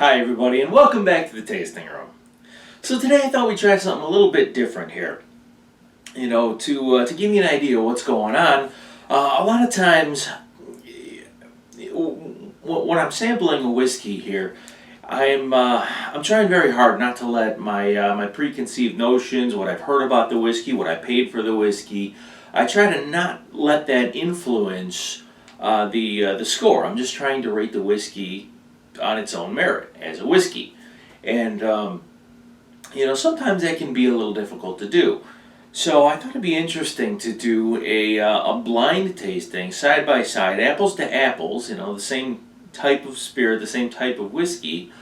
Hi everybody and welcome back to the tasting room. So today I thought we'd try something a little bit different here. To give you an idea of what's going on, a lot of times when I'm sampling a whiskey here, I'm trying very hard not to let my preconceived notions, what I've heard about the whiskey, what I paid for the whiskey, I try to not let that influence the score. I'm just trying to rate the whiskey on its own merit as a whiskey, and sometimes that can be a little difficult to do. So I thought it'd be interesting to do a blind tasting, side by side, apples to apples. The same type of spirit, the same type of whiskey,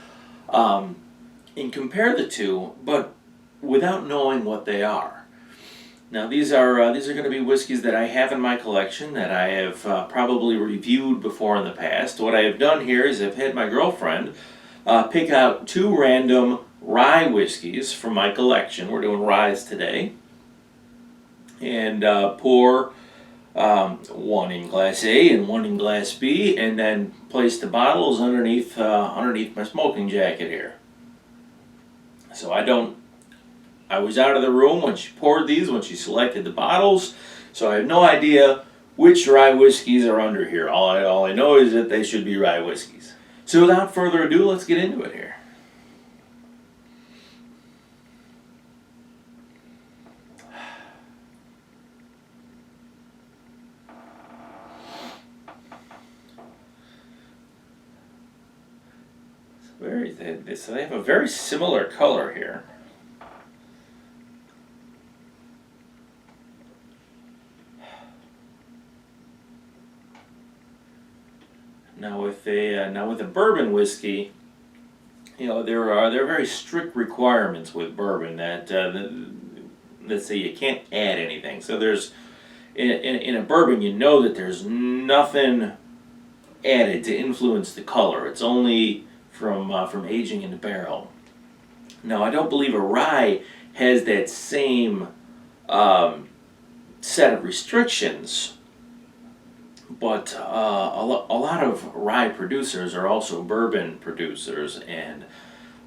and compare the two, but without knowing what they are. Now these are going to be whiskeys that I have in my collection that I have probably reviewed before in the past. What I have done here is I've had my girlfriend pick out two random rye whiskeys from my collection. We're doing ryes today, and pour one in Glass A and one in Glass B, and then place the bottles underneath my smoking jacket here. So I was out of the room when she poured these, when she selected the bottles, so I have no idea which rye whiskeys are under here. All I know is that they should be rye whiskeys. So without further ado, let's get into it here. So they have a very similar color here. Now with a bourbon whiskey, there are very strict requirements with bourbon that say you can't add anything. So there's in a bourbon, that there's nothing added to influence the color. It's only from aging in the barrel. Now I don't believe a rye has that same set of restrictions. But a lot of rye producers are also bourbon producers, and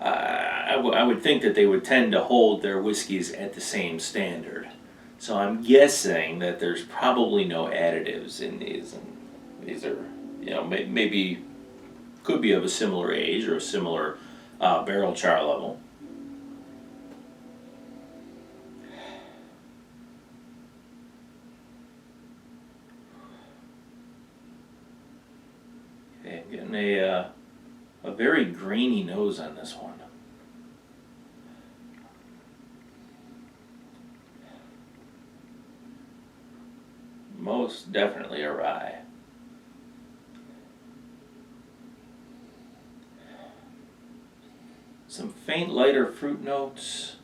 I would think that they would tend to hold their whiskeys at the same standard. So I'm guessing that there's probably no additives in these, and these are, maybe could be of a similar age or a similar barrel char level. Okay, I'm getting a very grainy nose on this one. Most definitely a rye. Some faint lighter fruit notes.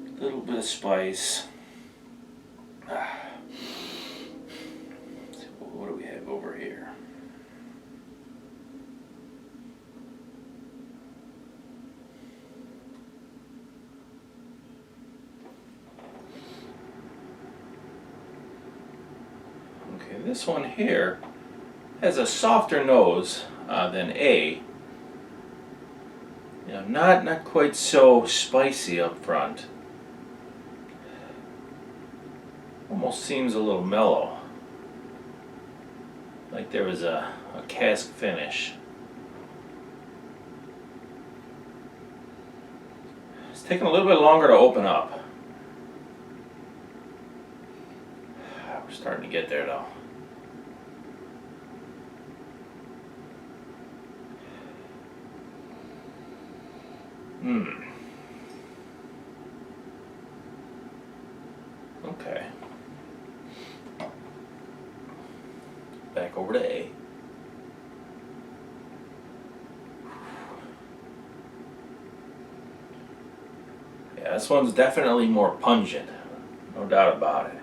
A little bit of spice. What do we have over here? Okay, this one here has a softer nose than A. Not quite so spicy up front. Almost seems a little mellow, like there was a cask finish. It's taking a little bit longer to open up. We're starting to get there though. Okay. Back over to A. Yeah, this one's definitely more pungent, no doubt about it.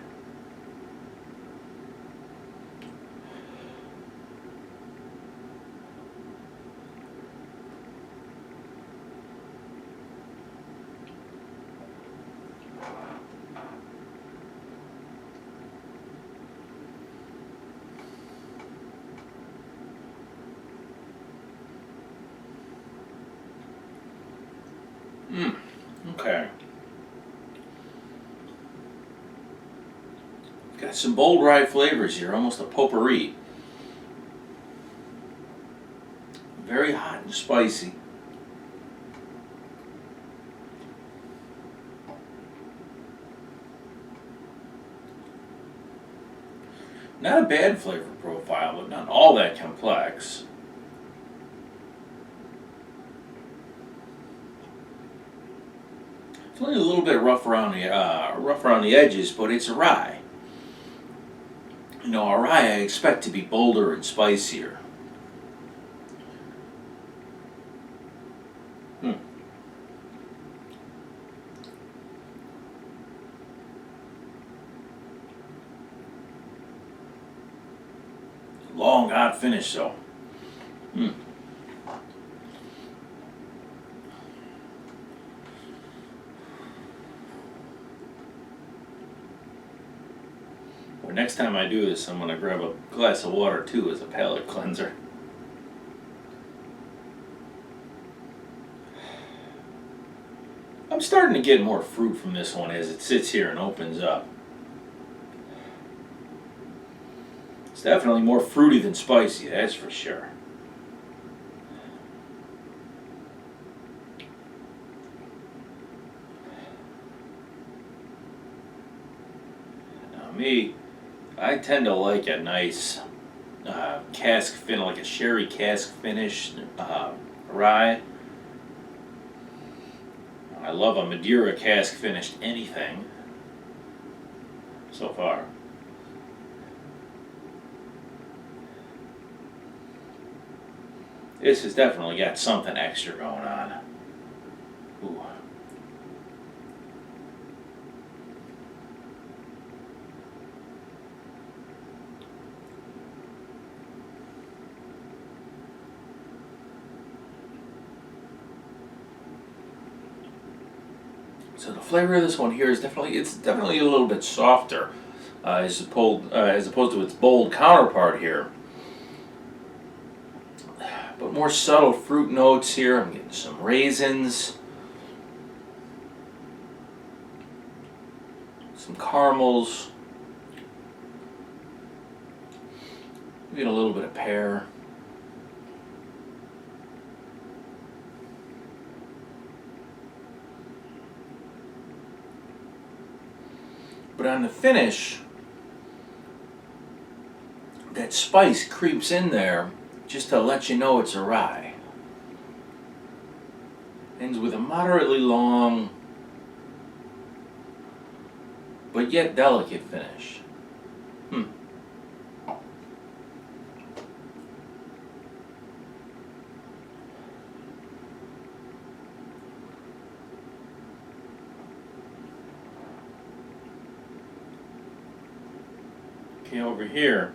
Okay. Got some bold rye flavors here, almost a potpourri. Very hot and spicy. Not a bad flavor profile, but not all that complex. It's only a little bit rough around the edges, but it's a rye. You know, a rye I expect to be bolder and spicier. Long, hot finish, though. Well, next time I do this, I'm going to grab a glass of water, too, as a palate cleanser. I'm starting to get more fruit from this one as it sits here and opens up. It's definitely more fruity than spicy, that's for sure. Now me, I tend to like a nice cask finish, like a sherry cask finish rye. I love a Madeira cask finished anything so far. This has definitely got something extra going on. Ooh. So the flavor of this one here is definitely a little bit softer as opposed to its bold counterpart here. But more subtle fruit notes here. I'm getting some raisins, some caramels, maybe a little bit of pear. But on the finish, that spice creeps in there just to let you know it's a rye. Ends with a moderately long, but yet delicate finish. Okay, over here.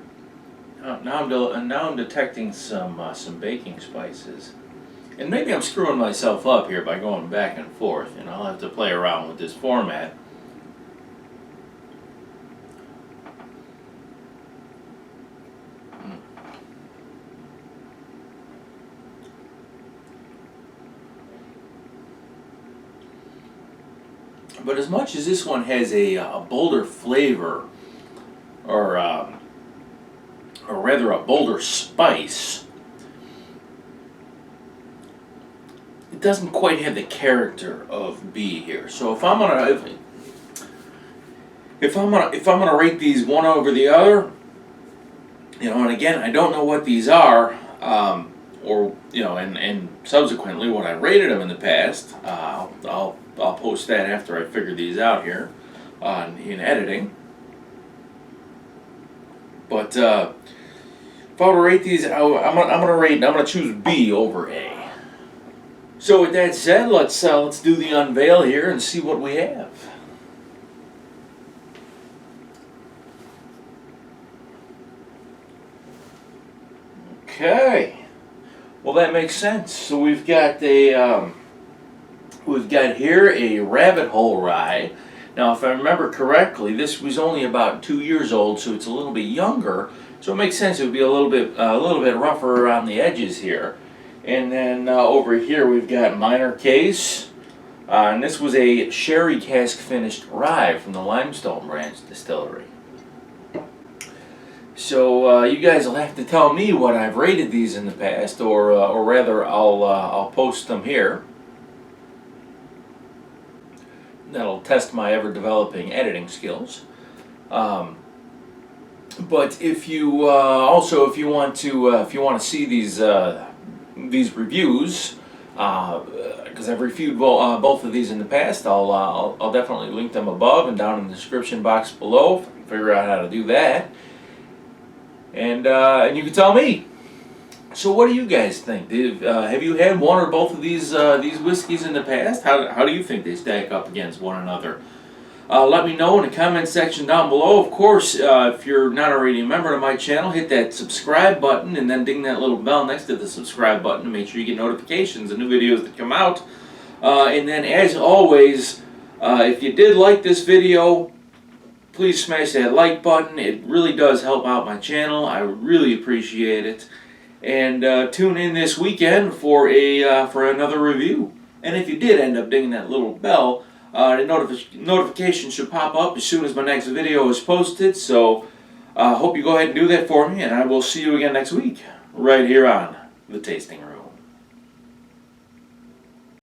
Now I'm detecting some baking spices, and maybe I'm screwing myself up here by going back and forth. You know, I'll have to play around with this format. But as much as this one has a bolder flavor, or rather a bolder spice, it doesn't quite have the character of B here. So if I'm gonna rate these one over the other, you know, and again I don't know what these are, or you know, and subsequently when I rated them in the past, I'll post that after I figure these out here in editing. But if I were to rate these, I'm gonna choose B over A. So with that said, let's do the unveil here and see what we have. Okay, well that makes sense. So we've got here a Rabbit Hole Rye. Now, if I remember correctly, this was only about 2 years old, so it's a little bit younger. So it makes sense it would be a little bit rougher around the edges here. And then over here we've got Minor Case And this was a sherry cask finished rye from the Limestone Branch Distillery. So you guys will have to tell me what I've rated these in the past, or rather, I'll post them here. That'll test my ever-developing editing skills. But if you also if you want to see these reviews, because I've reviewed both of these in the past, I'll definitely link them above and down in the description box below. If I can figure out how to do that, and you can tell me. So what do you guys think? Have you had one or both of these whiskeys in the past? How do you think they stack up against one another? Let me know in the comment section down below. Of course, if you're not already a member of my channel, hit that subscribe button and then ding that little bell next to the subscribe button to make sure you get notifications of new videos that come out. And then, as always, if you did like this video, please smash that like button. It really does help out my channel. I really appreciate it. And tune in this weekend for another review. And if you did end up dinging that little bell, the notification should pop up as soon as my next video is posted. So hope you go ahead and do that for me, and I will see you again next week right here on The Tasting Room.